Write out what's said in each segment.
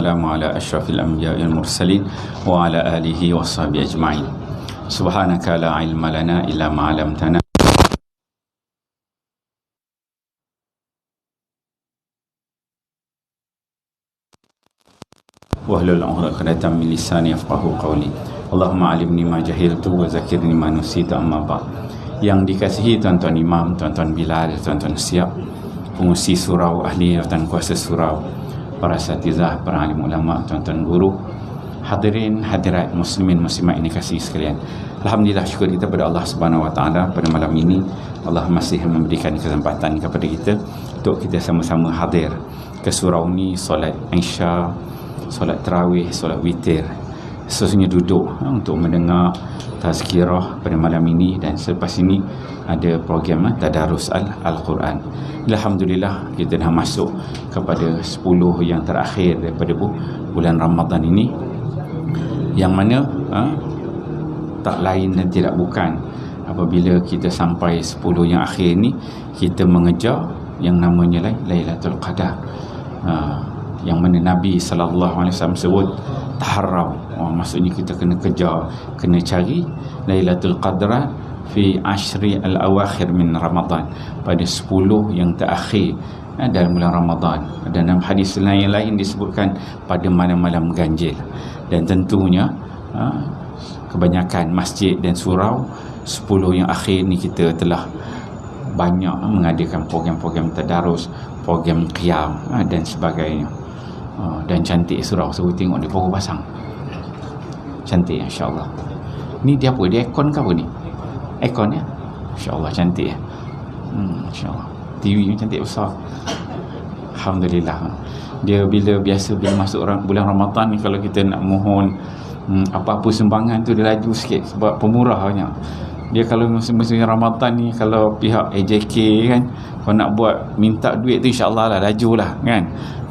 wassalamu ala asyrafil anbiya'il mursalin wa ala alihi washabihi ajma'in. Subhanaka la ilma lana illa ma 'allamtana. Wahlul 'uqdatam min lisani yafqahu qawli. Allahumma 'allimni ma jahiltu wa zakirni ma nasitu, amma ba'd. Yang dikasihi tuan-tuan imam, tuan-tuan Bilal, tuan-tuan Siap, pengurusi surau, ahli dan kuasa surau, para asatizah, para alim ulama, tuan-tuan guru, hadirin hadirat muslimin muslimat ini kasih sekalian. Alhamdulillah, syukur kita pada Allah Subhanahu wa taala pada malam ini Allah masih memberikan kesempatan kepada kita untuk kita sama-sama hadir ke surau ni, solat Isya, solat tarawih, solat witir. Sesungguhnya duduk untuk mendengar tazkirah pada malam ini, dan selepas ini ada program tadarus Al-Quran. Alhamdulillah, kita dah masuk kepada 10 yang terakhir daripada bulan Ramadan ini, yang mana tak lain dan tidak bukan apabila kita sampai 10 yang akhir ini, kita mengejar yang namanya Lailatul Qadar, yang mana Nabi SAW sebut taharraw. Maksudnya kita kena kejar, kena cari Lailatul Qadar fi ashri al-awakhir min Ramadan, pada 10 yang terakhir dalam bulan Ramadan. Dan dalam hadis lain disebutkan pada malam-malam ganjil. Dan tentunya kebanyakan masjid dan surau 10 yang akhir ni kita telah banyak mengadakan program-program tadarus, program qiyam dan sebagainya. Dan cantik surau, saya tengok di pokok pasang, cantik insya-Allah. Ni dia apa? Dia aircon ke apa ni? Aircon ya? Insya-Allah cantik ya. Insya-Allah. TV ni cantik besar. Alhamdulillah. Dia bila masuk bulan Ramadan ni, kalau kita nak mohon apa-apa sumbangan tu dia laju sikit sebab pemurahnya. Dia kalau musim-musim Ramadan ni, kalau pihak AJK kan, kalau nak buat minta duit tu insya-Allah lah lajulah kan.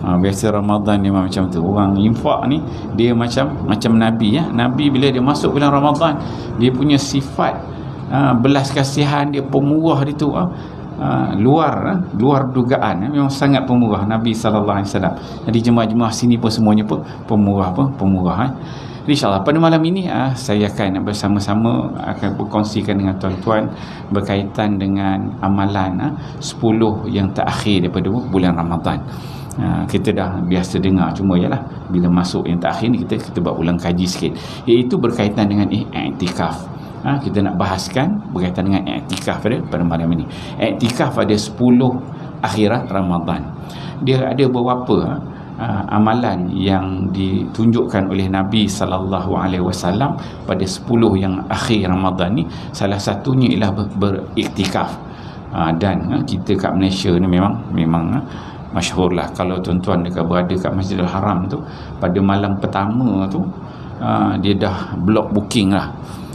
Biasa Ramadan ni macam tu. Orang infak ni dia macam Nabi ya. Nabi bila dia masuk bulan Ramadan, dia punya sifat belas kasihan dia, pemurah dia tu luar dugaan. Memang sangat pemurah Nabi sallallahu alaihi wasallam. Jadi jemaah-jemaah sini pun semuanya pun pemurah. InsyaAllah pada malam ini saya akan bersama-sama akan berkongsikan dengan tuan-tuan berkaitan dengan amalan 10 yang terakhir daripada bulan Ramadan. Kita dah biasa dengar, cuma ialah bila masuk yang terakhir ni kita buat ulang kaji sikit, iaitu berkaitan dengan i'tikaf. Kita nak bahaskan berkaitan dengan i'tikaf pada malam ini. I'tikaf ada 10 akhirat Ramadan. Dia ada beberapa amalan yang ditunjukkan oleh Nabi sallallahu alaihi wasallam pada 10 yang akhir Ramadan ni. Salah satunya ialah beriktikaf. Dan kita kat Malaysia ni memang masyhur lah. Kalau tuan-tuan dekat berada kat Masjidil Haram tu, pada malam pertama tu dia dah block booking lah.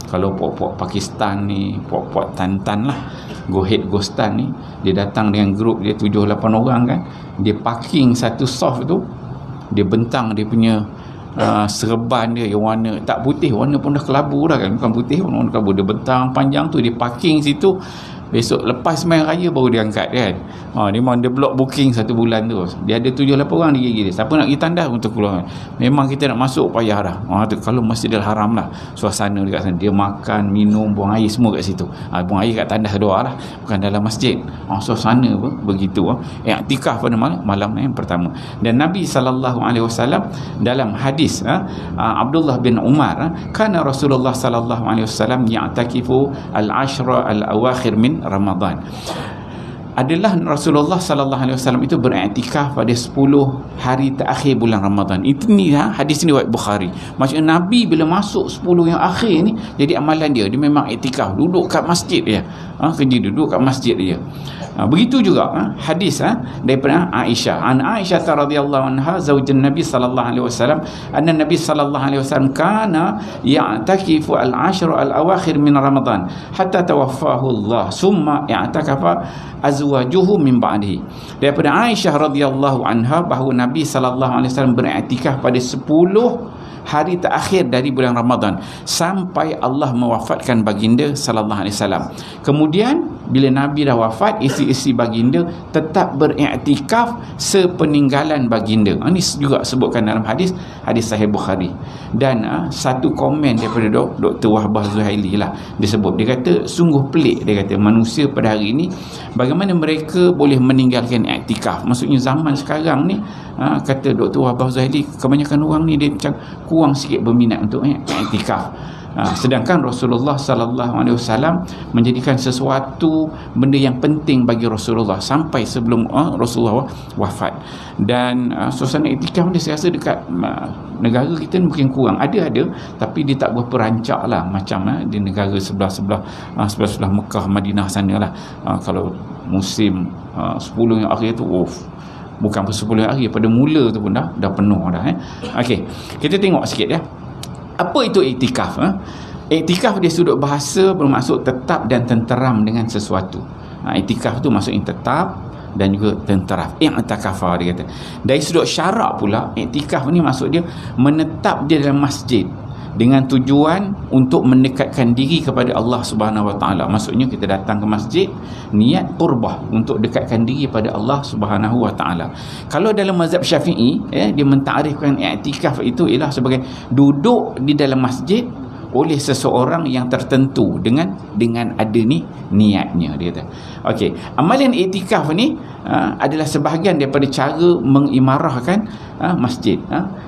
Kalau puak-puak Pakistan ni, puak-puak Tantan lah, Go Ahead Ghostan ni, dia datang dengan grup dia 7-8 orang kan, dia parking satu soft tu, dia bentang dia punya serban dia yang warna tak putih, warna pun dah kelabu dah kan, bukan putih, warna kelabu, dia bentang panjang tu, dia parking situ. Besok lepas main raya baru dia angkat kan. Memang dia block booking 1 bulan tu. Dia ada 7-8 orang di gigi dia. Siapa nak pergi tandas untuk keluar. Memang kita nak masuk payah dah. Tu kalau Masjidil Haram lah, suasana dekat sana, dia makan, minum, buang air semua kat situ. Buang air kat tandas doa lah, bukan dalam masjid. Suasana pun begitu. I'tikaf pada malam yang pertama. Dan Nabi SAW dalam hadis Abdullah bin Umar, kana Rasulullah SAW ya'takifu al-ashra al-awakhir min Ramadan. Adalah Rasulullah sallallahu alaihi wasallam itu beriktikaf pada 10 hari terakhir bulan Ramadan. Itu ni hadis ni riwayat Bukhari. Maksudnya Nabi bila masuk 10 yang akhir ni, jadi amalan dia memang iktikaf, duduk kat masjid dia. Kerja duduk kat masjid dia. Begitu juga hadis daripada Aisyah. An Aisyah radhiyallahu anha zaujun Nabi sallallahu alaihi wasallam, anna Nabi sallallahu alaihi wasallam kana ya'takifu al-ashr al-awakhir min Ramadan hatta tawaffahu Allah, summa i'takafa azwajuhu min ba'dihi. Daripada Aisyah radhiyallahu anha bahawa Nabi sallallahu alaihi wasallam beriktikaf pada 10 hari terakhir dari bulan Ramadan sampai Allah mewafatkan baginda sallallahu alaihi wasallam. Kemudian Kemudian bila Nabi dah wafat, isi-isi baginda tetap beriktikaf sepeninggalan baginda. Ini juga sebutkan dalam hadis Sahih Bukhari. Dan satu komen daripada Dr. Wahbah Zuhaili lah, dia sebut, dia kata sungguh pelik, dia kata manusia pada hari ini bagaimana mereka boleh meninggalkan iktikaf. Maksudnya zaman sekarang ni, kata Dr. Wahbah Zuhaili, kebanyakan orang ni dia macam kurang sikit berminat untuk iktikaf. Sedangkan Rasulullah sallallahu alaihi wasallam menjadikan sesuatu benda yang penting bagi Rasulullah sampai sebelum Rasulullah wafat. Dan suasana iktikaf ni saya rasa dekat negara kita mungkin kurang. Ada tapi dia tak berapa rancak lah macam di negara sebelah Mekah, Madinah sana lah. Kalau musim 10 yang akhir tu bukan 10 yang akhir, pada mula tu pun dah penuh dah. Okey, kita tengok sikit ya. Apa itu iktikaf? Iktikaf dia sudut bahasa bermaksud tetap dan tenteram dengan sesuatu. Iktikaf tu maksudnya tetap dan juga tenteram. I'takafa dia kata. Dari sudut syarak pula, iktikaf ni maksud dia menetap di dalam masjid dengan tujuan untuk mendekatkan diri kepada Allah Subhanahu Wa Taala. Maksudnya kita datang ke masjid niat qurbah untuk dekatkan diri pada Allah Subhanahu Wa Taala. Kalau dalam mazhab Syafi'i, dia mentarifkan i'tikaf itu ialah sebagai duduk di dalam masjid oleh seseorang yang tertentu dengan ada niatnya, dia kata. Okey, amalan iktikaf ni adalah sebahagian daripada cara mengimarahkan masjid.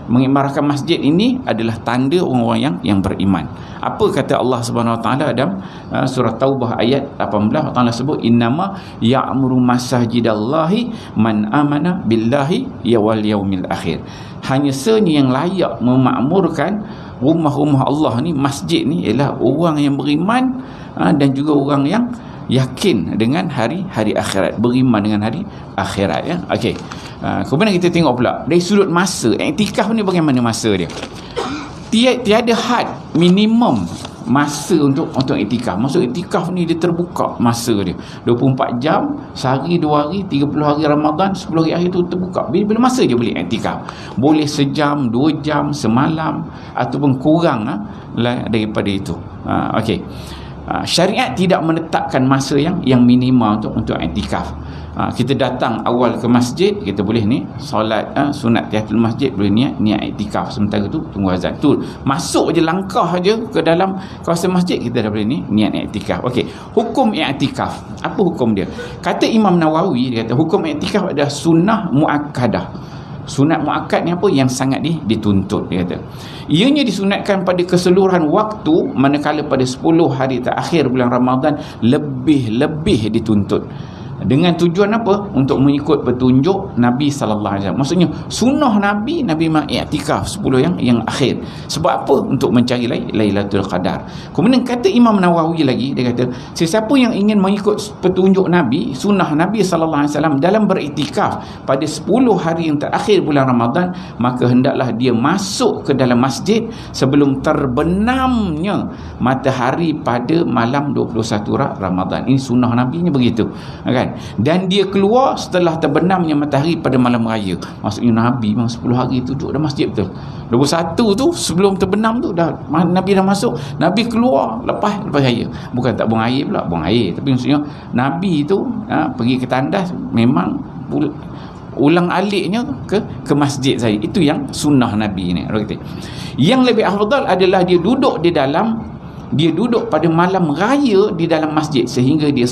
Mengimarahkan masjid ini adalah tanda orang-orang yang beriman. Apa kata Allah Subhanahu Wa Taala dalam surah Taubah ayat 18? Allah Taala sebut innama ya'muru masajidallahi man amana billahi wal yaumil akhir. Hanya sahaja yang layak memakmurkan rumah-rumah Allah ni, masjid ni, ialah orang yang beriman dan juga orang yang yakin dengan hari akhirat, beriman dengan hari akhirat ya. Okey. Kemudian kita tengok pula dari sudut masa, iktikaf ni bagaimana masa dia? Tiada had minimum masa untuk iktikaf. Maksud iktikaf ni dia terbuka masa dia. 24 jam, sehari, 2 hari, 30 hari Ramadan, 10 hari akhir tu terbuka. Bila masa je boleh iktikaf. Boleh sejam, 2 jam, semalam ataupun kurang daripada itu. Okey. Syariat tidak menetapkan masa yang minima untuk iktikaf. Kita datang awal ke masjid, kita boleh ni solat sunat tahiyatul masjid, boleh niat iktikaf. Sementara tu tunggu azan. Tu masuk je, langkah je ke dalam kawasan masjid, kita dah boleh ni niat iktikaf. Okey, hukum iktikaf. Apa hukum dia? Kata Imam Nawawi, dia kata hukum iktikaf adalah sunnah muakkadah. Sunat muakkad ni apa? Yang sangat dituntut, dia kata. Ianya disunatkan pada keseluruhan waktu, manakala pada 10 hari terakhir bulan Ramadan lebih dituntut. Dengan tujuan apa? Untuk mengikut petunjuk Nabi sallallahu alaihi wasallam. Maksudnya sunnah Nabi memang iktikaf 10 yang akhir. Sebab apa? Untuk mencari Lailatul Qadar. Kemudian kata Imam Nawawi lagi, dia kata sesiapa yang ingin mengikut petunjuk Nabi, sunnah Nabi sallallahu alaihi wasallam dalam beriktikaf pada 10 hari yang terakhir bulan Ramadan, maka hendaklah dia masuk ke dalam masjid sebelum terbenamnya matahari pada malam 21 Ramadan. Ini sunnah Nabi nya begitu, kan? Dan dia keluar setelah terbenamnya matahari pada malam raya. Maksudnya Nabi memang 10 hari tu duduk dalam masjid betul. 21 tu sebelum terbenam tu Nabi dah masuk, Nabi keluar lepas raya. Bukan tak buang air pula, buang air, tapi maksudnya Nabi tu pergi ke tandas, memang ulang aliknya ke masjid saya. Itu yang sunnah Nabi ni. Yang lebih afdal adalah dia duduk pada malam raya di dalam masjid sehingga dia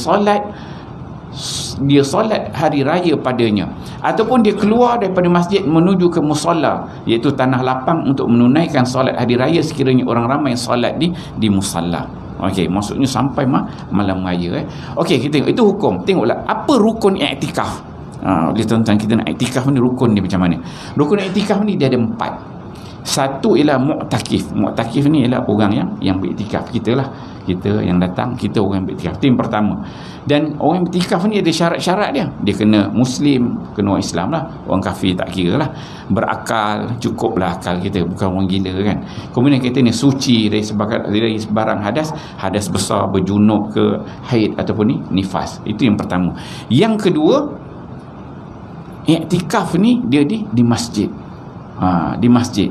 solat hari raya padanya, ataupun dia keluar daripada masjid menuju ke musalla, iaitu tanah lapang, untuk menunaikan solat hari raya sekiranya orang ramai solat di musalla. Okey, maksudnya sampai malam raya. Okey, kita tengok itu hukum. Tengoklah apa rukun iktikaf. Oleh tuan-tuan, kita nak iktikaf ni rukun dia macam mana? Rukun iktikaf ni dia ada 4. Satu ialah mu'takif. Mu'takif ni ialah orang yang beriktikaf. Kita yang datang, kita orang yang beriktikaf. Itu yang pertama. Dan orang yang beriktikaf ni ada syarat-syarat dia. Dia kena Muslim, kena orang Islam lah. Orang kafir tak kira lah. Berakal, cukup lah akal kita, bukan orang gila kan. Kemudian kita ni suci dari sebarang hadas besar, berjunub ke haid ataupun ni nifas. Itu yang pertama. Yang kedua, iktikaf ni dia di masjid. Di masjid.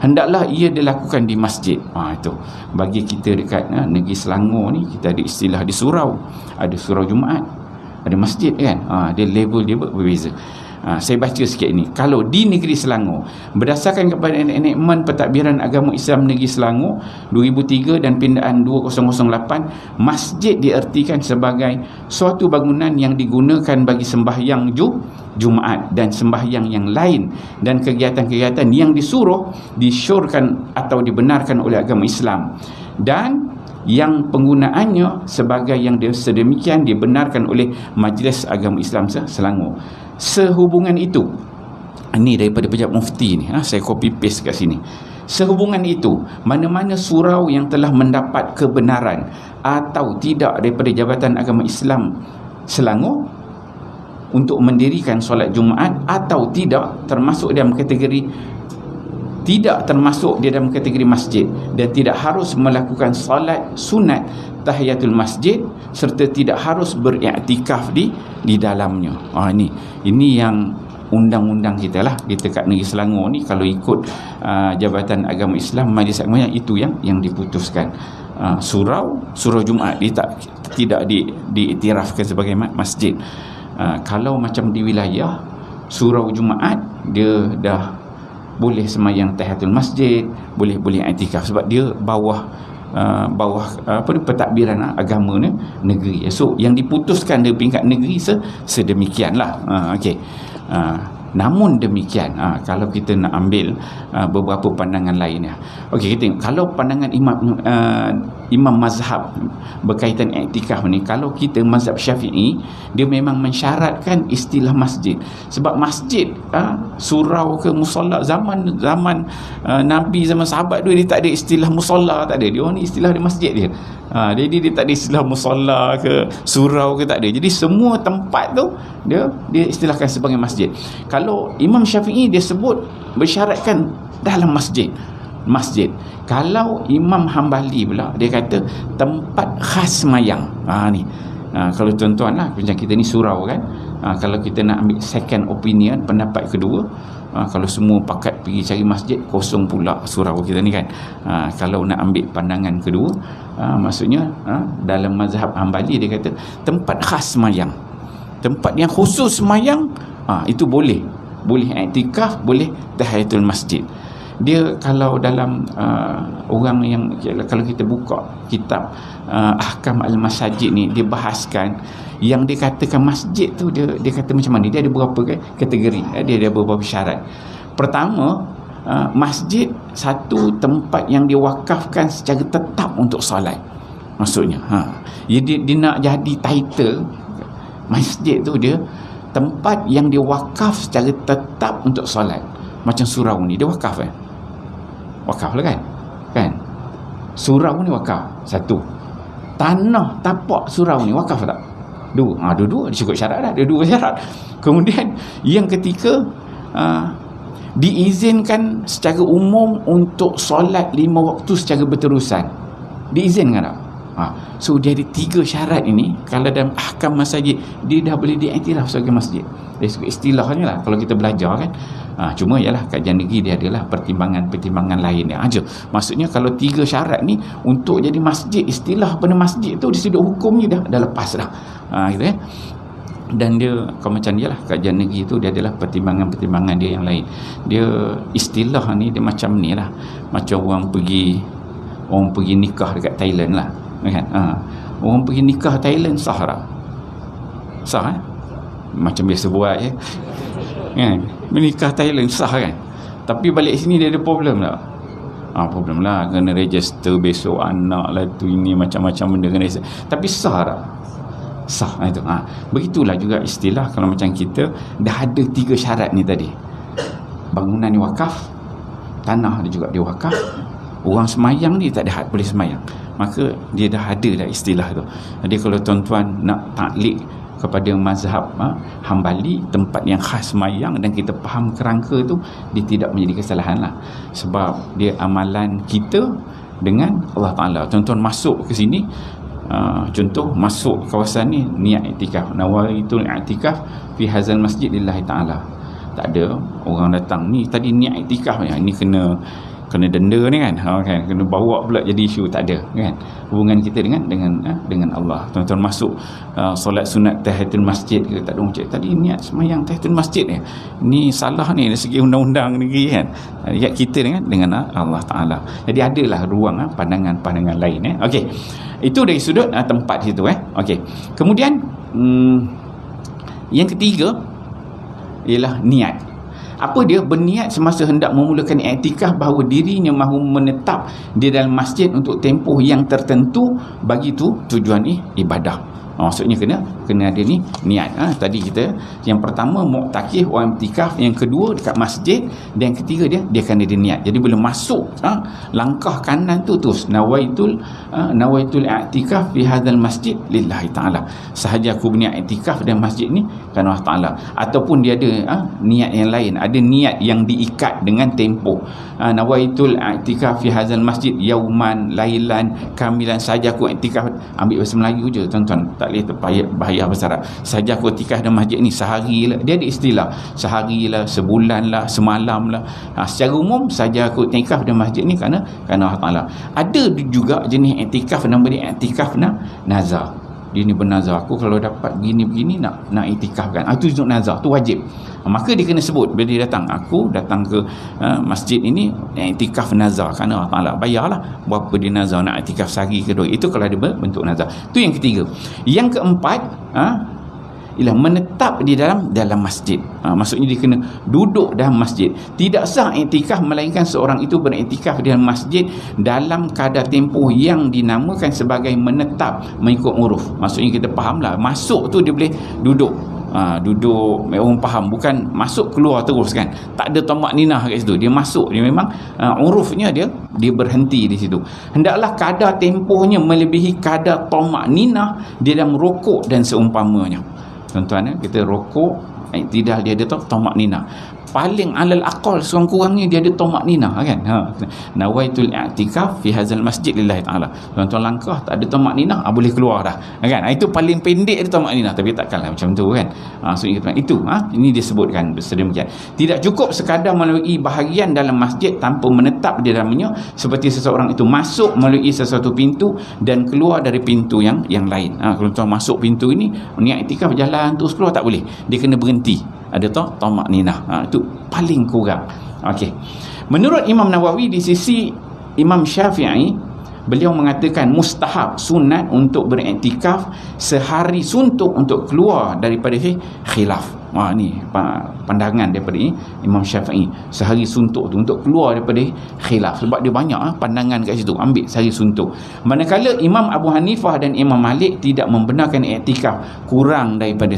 hendaklah ia dilakukan di masjid. Itu bagi kita dekat negeri Selangor ni, kita ada istilah di surau, ada surau Jumaat, ada masjid kan. Dia level dia berbeza. Saya baca sikit ni. Kalau di negeri Selangor, berdasarkan kepada enakmen pentadbiran agama Islam negeri Selangor 2003 dan pindaan 2008, masjid diertikan sebagai suatu bangunan yang digunakan bagi sembahyang Jumaat dan sembahyang yang lain dan kegiatan-kegiatan yang disuruh, disyorkan atau dibenarkan oleh agama Islam, dan yang penggunaannya sebagai yang sedemikian dibenarkan oleh Majlis Agama Islam Selangor. Sehubungan itu, ini daripada Pejabat Mufti ni, saya copy paste kat sini. Sehubungan itu, mana-mana surau yang telah mendapat kebenaran atau tidak daripada Jabatan Agama Islam Selangor untuk mendirikan solat Jumaat atau tidak termasuk dalam kategori masjid dan tidak harus melakukan solat sunat tahiyatul masjid serta tidak harus beriktikaf di dalamnya. Ini yang undang-undang kita lah, kita kat negeri Selangor ni kalau ikut Jabatan Agama Islam, Majlis Agama, itu yang diputuskan. Surau Jumaat dia tidak diiktirafkan sebagai masjid. Kalau macam di wilayah surau Jumaat, dia dah boleh semayang tahiyatul masjid, boleh iktikaf sebab dia bawah pentadbiran agama negeri. So yang diputuskan dari peringkat negeri sedemikianlah. Namun demikian, kalau kita nak ambil beberapa pandangan lainnya. Okey, kita tengok kalau pandangan imam mazhab berkaitan iktikaf ni, kalau kita mazhab Syafi'i, dia memang mensyaratkan istilah masjid. Sebab masjid, surau ke musalla, zaman Nabi, zaman sahabat dia tak ada istilah musalla, tak ada. Dia ni istilah dia masjid dia. Jadi dia tak ada istilah musalla ke surau ke, tak ada. Jadi semua tempat tu dia istilahkan sebagai masjid. Kalau Imam Syafi'i dia sebut bersyaratkan dalam masjid. Kalau Imam Hambali pula dia kata tempat khas semayang. Kalau tuan-tuan lah, macam kita ni surau kan, kalau kita nak ambil second opinion, pendapat kedua, kalau semua pakat pergi cari masjid, kosong pula surau kita ni kan. Kalau nak ambil pandangan kedua, maksudnya dalam mazhab Hambali dia kata tempat khas semayang, tempat yang khusus semayang, itu boleh iktikaf, boleh tahiyatul masjid. Dia kalau dalam orang yang, kalau kita buka kitab Ahkam Al-Masajid ni, dia bahaskan yang dikatakan masjid tu, dia kata macam mana, dia ada beberapa kategori, dia ada beberapa syarat. Pertama, masjid satu tempat yang diwakafkan secara tetap untuk solat. Maksudnya dia nak jadi title masjid tu, dia tempat yang diwakaf secara tetap untuk solat. Macam surau ni dia wakaf kan? Wakaf lah kan? Surau ni wakaf. Satu. Tanah tapak surau ni wakaf tak? Dua. Dua-dua dia cukup syarat dah. Dia dua syarat. Kemudian yang ketiga, diizinkan secara umum untuk solat 5 waktu secara berterusan. Diizinkan tak? So dia ada 3 syarat ini. Kalau dalam ahkam masjid, dia dah boleh diiktiraf sebagai masjid. Dari segi istilahnya lah, kalau kita belajar kan. Cuma ialah kajian negeri dia adalah pertimbangan lain yang aja. Maksudnya kalau 3 syarat ni untuk jadi masjid, istilah pada masjid tu di sudut hukumnya dah lepas dah. Gitu kan. Dan dia kalau macam dia lah, kajian negeri tu dia adalah pertimbangan dia yang lain. Dia istilah ni dia macam ni lah, macam orang pergi nikah dekat Thailand lah kan. Orang pergi nikah Thailand sah tak? Sah macam biasa buat je kan, menikah Thailand sah kan. Tapi balik sini dia ada problem tak? Problem lah, kena register besok anak lah tu, ini macam-macam benda kena register. Tapi sah tak? Sah itu. Begitulah juga istilah kalau macam kita dah ada 3 syarat ni tadi. Bangunan ni wakaf, tanah dia juga dia wakaf, orang semayang ni tak ada had boleh semayang, maka dia dah ada dah istilah tu. Jadi kalau tuan-tuan nak taklid kepada mazhab Hambali, tempat yang khas semayang, dan kita faham kerangka tu, dia tidak menjadi kesalahan lah. Sebab dia amalan kita dengan Allah Ta'ala. Tuan-tuan masuk ke sini, contoh masuk kawasan ni, niat iktikaf, nawaitul iktikaf fi hazal masjid lillahi ta'ala. Tak ada orang datang ni tadi niat iktikaf ni, ini kena kena denda ni kan, kan kena bawa pula jadi isu, tak ada kan hubungan kita dengan Allah. Tuan-tuan masuk solat sunat tahiyatul masjid, kita tak ada ucap tadi niat sembahyang tahiyatul masjid ni salah ni dari segi undang-undang negeri kan, niat kita dengan Allah Taala. Jadi adalah ruang pandangan-pandangan lain okey. Itu dari sudut tempat situ okey. Kemudian yang ketiga ialah niat. Apa dia? Berniat semasa hendak memulakan iktikaf bahawa dirinya mahu menetap di dalam masjid untuk tempoh yang tertentu, bagi tu tujuan ibadah. Maksudnya kena ada ni niat. Tadi kita yang pertama muktakif, orang iktikaf, yang kedua dekat masjid, dan yang ketiga dia akan ada niat. Jadi bila masuk langkah kanan tu terus nawaitul i'tikaf fi hadzal masjid lillahi taala. Sahaja aku berniat iktikaf dalam masjid ni kerana Allah Taala. Ataupun dia ada niat yang lain, ada niat yang diikat dengan tempoh. Nawaitul i'tikaf fi hadzal masjid yauman lailan kamilan. Sahaja aku iktikaf, ambil bahasa Melayu je tuan-tuan, tak boleh bahaya bahasa Arab. Sahaja aku iktikaf dalam masjid ni sehari lah, dia ada istilah sehari lah, sebulan lah, semalam lah. Secara umum sahaja aku iktikaf dalam masjid ni kerana Allah Taala. Ada juga jenis iktikaf, nama dia iktikaf nazar. Dia ni bernazar, aku kalau dapat begini-begini nak iktikafkan. Itu untuk nazar, tu wajib. Maka dia kena sebut bila dia datang, aku datang ke masjid ini iktikaf nazar kerana Allah Taala. Bayarlah berapa dia nazar, nak iktikaf sehari ke dua. Itu kalau ada bentuk nazar. Tu yang ketiga. Yang keempat ialah menetap di dalam masjid. Maksudnya dia kena duduk dalam masjid. Tidak sah iktikaf melainkan seorang itu beriktikaf di dalam masjid dalam kadar tempoh yang dinamakan sebagai menetap mengikut uruf. Maksudnya kita fahamlah, masuk tu dia boleh duduk. Duduk, orang faham, bukan masuk keluar terus kan, tak ada tomak ninah kat situ. Dia masuk, dia memang urufnya dia berhenti di situ. Hendaklah kadar tempohnya melebihi kadar tomak ninah di dalam rokok dan seumpamanya. Tuan-tuan, kita rokok iktidal, dia ada tomak ninah. Paling alal aqal sekurang-kurangnya dia ada tomak ninah kan. Nawaitul i'tikaf fi hadzal masjid lillahi taala. Tuan-tuan langkah tak ada tomak ninah, boleh keluar dah kan. Itu paling pendek ada tomak ninah, tapi takkanlah macam tu kan. So itu ini disebutkan sedemikian. Tidak cukup sekadar melalui bahagian dalam masjid tanpa menetap di dalamnya, seperti seseorang itu masuk melalui sesuatu pintu dan keluar dari pintu yang lain. Kalau tuan masuk pintu ini niat iktikaf, jalan terus keluar, tak boleh. Dia kena berhenti. Ada tomak ninah. Itu paling kurang. Okey. Menurut Imam Nawawi, di sisi Imam Syafi'i, beliau mengatakan mustahab, sunat untuk beriktikaf sehari suntuk untuk keluar daripada khilaf. Ni pandangan daripada Imam Syafi'i, sehari suntuk tu untuk keluar daripada khilaf. Sebab dia banyak pandangan kat situ, ambil sehari suntuk. Manakala Imam Abu Hanifah dan Imam Malik tidak membenarkan iktikaf kurang daripada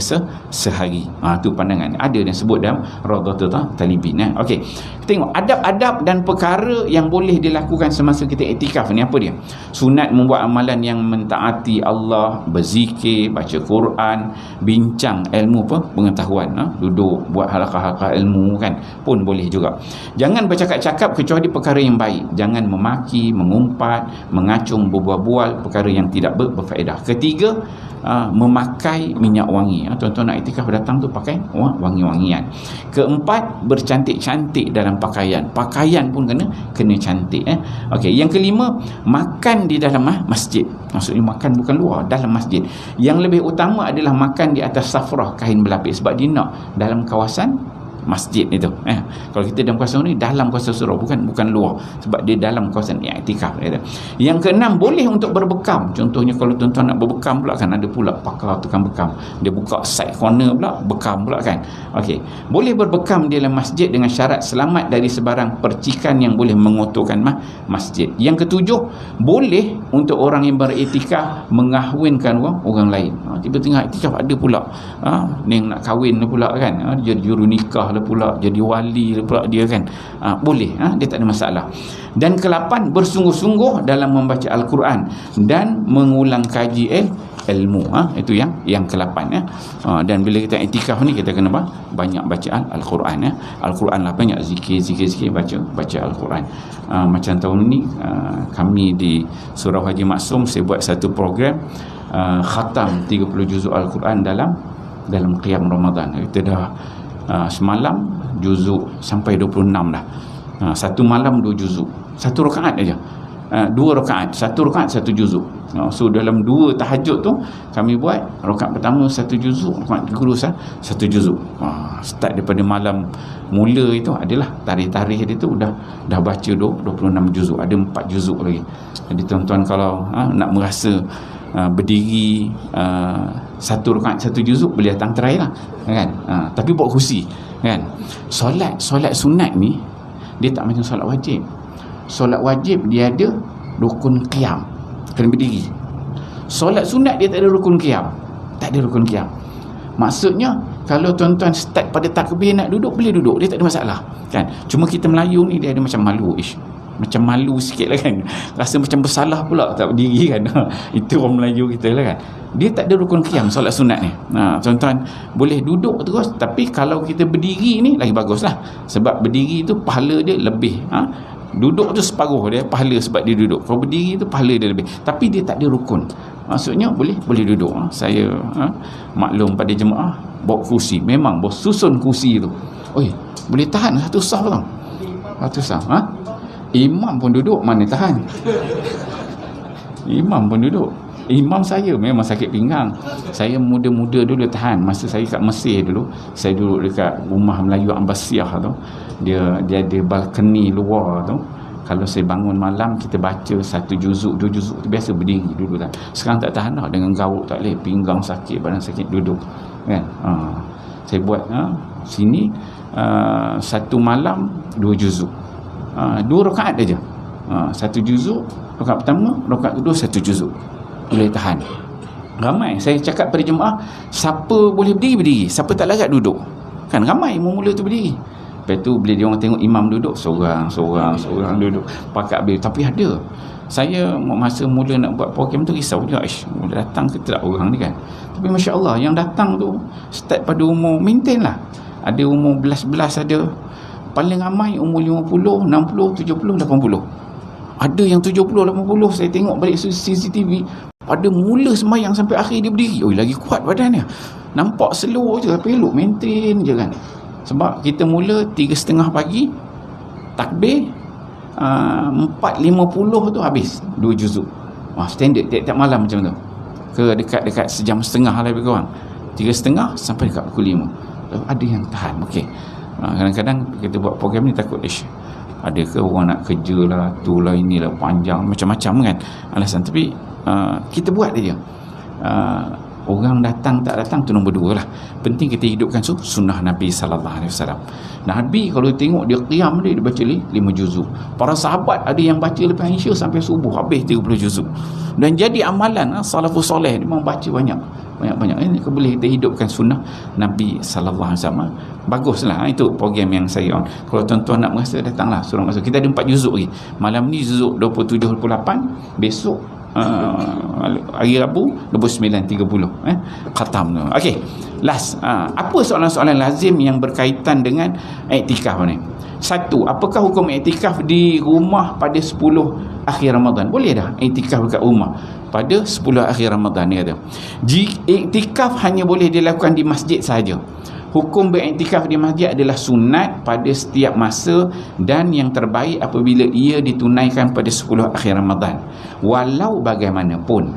sehari. Tu pandangan. Ada yang sebut dalam Rawdatul Talibin. Okey. Tengok adab-adab dan perkara yang boleh dilakukan semasa kita iktikaf ni apa dia? Sunat membuat amalan yang mentaati Allah, berzikir, baca Quran, bincang ilmu pengetahuan, duduk buat halaqah-halaqah ilmu kan, pun boleh juga. Jangan bercakap-cakap kecuali perkara yang baik. Jangan memaki, mengumpat, mengacung, berbual-bual perkara yang tidak berfaedah. Ketiga, memakai minyak wangi. Tuan-tuan nak iktikaf datang tu pakai wangi-wangian. Keempat, bercantik-cantik dalam pakaian. Pakaian pun kena cantik. Okey, yang kelima, makan di dalam masjid. Maksudnya makan bukan luar, dalam masjid. Yang lebih utama adalah makan di atas safrah, kain berlapis, sebab dia nak dalam kawasan masjid itu. Kalau kita dalam kawasan ni, dalam kawasan surau, bukan luar, sebab dia dalam kawasan iktikaf. Yang keenam, boleh untuk berbekam. Contohnya kalau tuan-tuan nak berbekam pula kan, ada pula pakar tukang bekam, dia buka side corner pula, bekam pula kan. Okey, boleh berbekam di dalam masjid dengan syarat selamat dari sebarang percikan yang boleh mengotorkan masjid. Yang ketujuh, boleh untuk orang yang beriktikaf mengahwinkan orang lain. Tiba-tiba iktikaf ada pula yang nak kahwin pula kan, dia jadi juru nikah pula, jadi wali pula dia kan. Boleh, dia tak ada masalah. Dan ke-8, bersungguh-sungguh dalam membaca Al-Quran dan mengulang kaji ilmu. Itu yang ke-8. Dan bila kita iktikaf ni, kita kena banyak bacaan Al-Quran. Al-Quran lah, banyak zikir, baca Al-Quran. Macam tahun ni kami di Surau Haji Maksum, saya buat satu program khatam 30 juzuk Al-Quran dalam qiyam Ramadan. Kita dah semalam juzuk sampai 26 dah. Satu malam 2 juzuk, satu rakaat aja. 2 rakaat, satu rakaat 1 juzuk. So dalam 2 tahajud tu kami buat rakaat pertama 1 juzuk, rakaat kedua 1 juzuk. Start daripada malam mula itu adalah tarikh-tarikh dia tu dah baca 26 juzuk, ada 4 juzuk lagi. Jadi tuan-tuan kalau nak merasa berdiri 1 rakaat 1 juzuk, boleh datang try lah kan. Tapi buat kursi kan. Solat sunat ni dia tak macam solat wajib. Solat wajib dia ada rukun qiyam, kena berdiri. Solat sunat dia tak ada rukun qiyam. Tak ada rukun qiyam. Maksudnya kalau tuan-tuan start pada takbir nak duduk, boleh duduk, dia tak ada masalah kan. Cuma kita Melayu ni dia ada macam malu, macam malu sikit lah kan, rasa macam bersalah pula tak berdiri kan. Itu orang Melayu kita lah kan. Dia tak ada rukun qiyam solat sunat ni. Tuan-tuan boleh duduk terus, tapi kalau kita berdiri ni lagi bagus lah, sebab berdiri tu pahala dia lebih. Duduk tu separuh dia pahala sebab dia duduk. Kalau berdiri tu pahala dia lebih, tapi dia tak ada rukun. Maksudnya boleh duduk. Saya maklum pada jemaah bawa kursi, memang bos susun kursi tu, boleh tahan satu saf tau. Satu saf. Imam pun duduk, mana tahan. Imam pun duduk. Imam saya memang sakit pinggang. Saya muda-muda dulu tahan. Masa saya kat Mesir dulu, saya duduk dekat rumah Melayu Abbasiyah tu. Dia ada balkoni luar tu. Kalau saya bangun malam, kita baca 1 juzuk 2 juzuk tu, biasa berdiri dulu tak. Sekarang tak tahan dah, dengan garuk tak boleh, pinggang sakit, badan sakit, duduk kan. Saya buat sini 1 malam 2 juzuk, 2 rakaat aja. 1 juzuk rakaat pertama, rakaat kedua 1 juzuk, boleh tahan. Ramai saya cakap pada jemaah, siapa boleh berdiri, siapa tak larat duduk kan. Ramai mula tu berdiri. Lepas tu bila dia orang tengok imam duduk, seorang duduk pakat bil. Tapi ada, saya masa mula nak buat program tu risau juga, mula datang ke tak orang ni kan. Tapi Masya Allah, yang datang tu start pada umur, maintain lah, ada umur belas-belas, ada paling ramai umur 50, 60, 70, 80. Ada yang 70, 80. Saya tengok balik CCTV, pada mula sembahyang sampai akhir dia berdiri. Lagi kuat badannya. Nampak slow je, tapi elok maintain je kan. Sebab kita mula 3.30 pagi takbir, 4.50 tu habis 2 juzuk. Standard tiap-tiap malam macam tu. Ke dekat sejam setengah lah lebih kurang. 3.30 sampai dekat pukul 5. Ada yang tahan. Okey. Kadang-kadang kita buat program ni takut ada ke orang nak kerja lah, tu lah, inilah, panjang, macam-macam kan alasan. Tapi kita buat dia. Orang datang tak datang tu nombor 2 lah. Penting kita hidupkan sunnah Nabi sallallahu alaihi wasallam. Nabi kalau tengok dia qiyam dia baca 5 juzuk. Para sahabat ada yang baca lepas Isya sampai subuh habis 30 juzuk. Dan jadi amalan salafus soleh, dia memang baca banyak. Ini boleh kita hidupkan sunnah Nabi sallallahu alaihi wasallam. Baguslah, itu program yang saya on. Kalau tuan-tuan nak merasa, datanglah, suruh masuk. Kita ada 4 juzuk lagi. Malam ni juzuk 27 28, besok hari Rabu 29.30 khatam tu. Okey, last, apa soalan-soalan lazim yang berkaitan dengan iktikaf ni? 1, apakah hukum iktikaf di rumah pada 10 akhir Ramadan? Boleh dah iktikaf dekat rumah pada 10 akhir Ramadan ni kata. Iktikaf hanya boleh dilakukan di masjid sahaja. Hukum beriktikaf di masjid adalah sunat pada setiap masa dan yang terbaik apabila ia ditunaikan pada 10 akhir Ramadan. Walau bagaimanapun,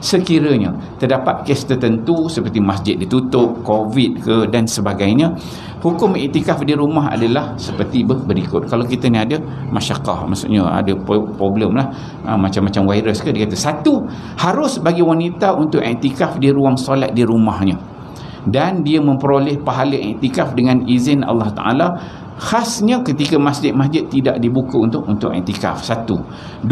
sekiranya terdapat kes tertentu seperti masjid ditutup, COVID ke dan sebagainya, hukum iktikaf di rumah adalah seperti berikut. Kalau kita ni ada masyakah, maksudnya ada problem lah, macam-macam virus ke, dia kata 1, harus bagi wanita untuk iktikaf di ruang solat di rumahnya dan dia memperoleh pahala iktikaf dengan izin Allah Ta'ala, khasnya ketika masjid-masjid tidak dibuka untuk iktikaf. 1. 2,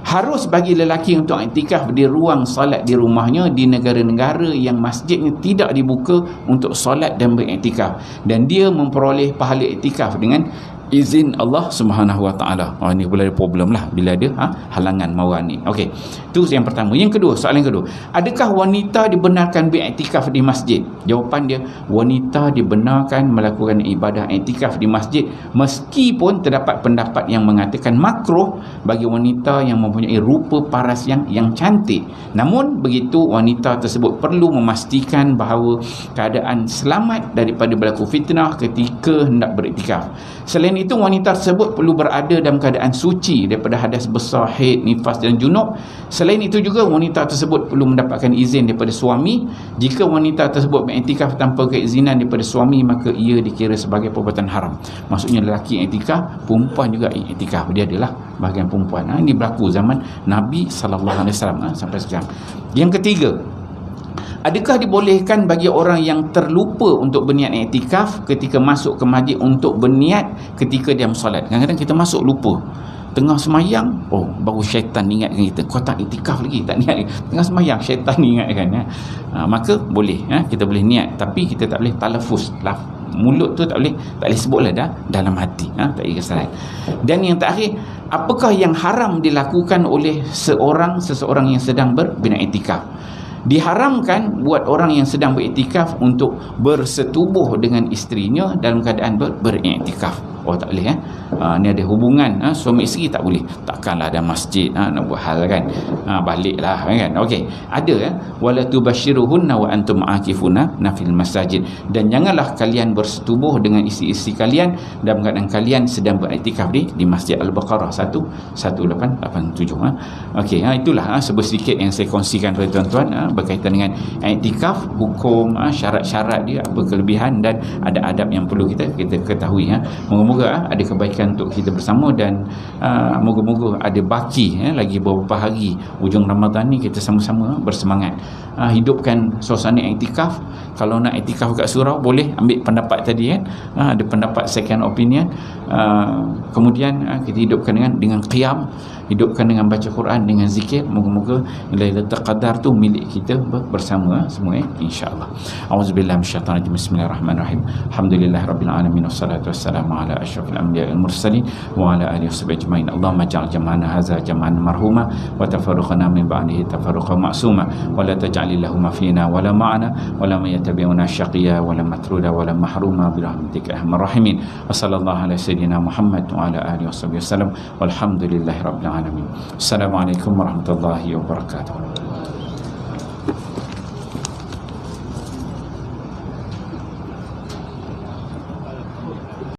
harus bagi lelaki untuk iktikaf di ruang solat di rumahnya di negara-negara yang masjidnya tidak dibuka untuk solat dan beriktikaf, dan dia memperoleh pahala iktikaf dengan izin Allah Subhanahu Wa Ta'ala. Ini pula ada problem lah bila ada halangan mawar ni. Okey, itu yang pertama. Yang kedua, soalan yang kedua, adakah wanita dibenarkan beriktikaf di masjid? Jawapan dia, wanita dibenarkan melakukan ibadah iktikaf di masjid meskipun terdapat pendapat yang mengatakan makruh bagi wanita yang mempunyai rupa paras yang cantik. Namun begitu, wanita tersebut perlu memastikan bahawa keadaan selamat daripada berlaku fitnah ketika hendak beriktikaf. Selain Selain itu, wanita tersebut perlu berada dalam keadaan suci daripada hadas besar, haid, nifas dan junub. Selain itu juga, wanita tersebut perlu mendapatkan izin daripada suami. Jika wanita tersebut beriktikaf tanpa keizinan daripada suami, maka ia dikira sebagai perbuatan haram. Maksudnya lelaki iktikaf, perempuan juga iktikaf. Dia adalah bahagian perempuan. Ini berlaku zaman Nabi SAW sampai sekarang. Yang ketiga, adakah dibolehkan bagi orang yang terlupa untuk berniat iktikaf ketika masuk ke masjid untuk berniat ketika dia solat? Kadang-kadang kita masuk lupa, tengah semayang, baru syaitan ingatkan kita, kau tak iktikaf lagi, tak niat lagi. Tengah semayang syaitan ingatkan, maka boleh, kita boleh niat, tapi kita tak boleh talafuz, mulut tu tak boleh sebutlah dah dalam hati, tak ada kesalahan. Dan yang terakhir, apakah yang haram dilakukan oleh seseorang yang sedang beriktikaf? Diharamkan buat orang yang sedang beriktikaf untuk bersetubuh dengan isterinya dalam keadaan beriktikaf. Tak boleh ni ada hubungan suami isteri, tak boleh. Takkanlah ada masjid nak buat hal kan, baliklah kan. Okey, ada wala tubashiruhunna wa antum aakifuna fil masajid, dan janganlah kalian bersetubuh dengan isteri-isteri kalian dalam keadaan kalian sedang beriktikaf di Masjid Al-Baqarah 1887. Okey, itulah sedikit yang saya kongsikan kepada tuan-tuan berkaitan dengan iktikaf, hukum, syarat-syarat dia, apa kelebihan dan ada adab yang perlu kita ketahui. Moga-moga ada kebaikan untuk kita bersama, dan moga-moga ada baki lagi beberapa hari hujung Ramadan ni, kita sama-sama bersemangat hidupkan suasana iktikaf. Kalau nak iktikaf kat surau, boleh ambil pendapat tadi ada pendapat second opinion, kemudian kita hidupkan dengan qiyam, hidupkan dengan baca Quran, dengan zikir. Moga-moga Lailatul Qadar tu milik kita bersama semua, insya-Allah. Auzubillahi minasyaitanir rajim. Bismillahirrahmanirrahim. Alhamdulillahirabbil alamin, wassalatu wassalamu ala asyrafil anbiya'i wal mursalin wa ala alihi washabihi ajmain. Allahumma ij'al jam'ana hadza jam'an marhuma wa tafarruqana min ba'dihi tafarruqan ma'suma wa la taj'al lahum fina wa la ma'ana wa la yattabi'una syaqiyya wa la matruda wa la mahruma bi rahmatika arhamar rahimin. Wa sallallahu ala sayyidina Muhammad wa ala alihi washabihi wasallam walhamdulillahirabbil alamin. Assalamualaikum warahmatullahi wabarakatuh.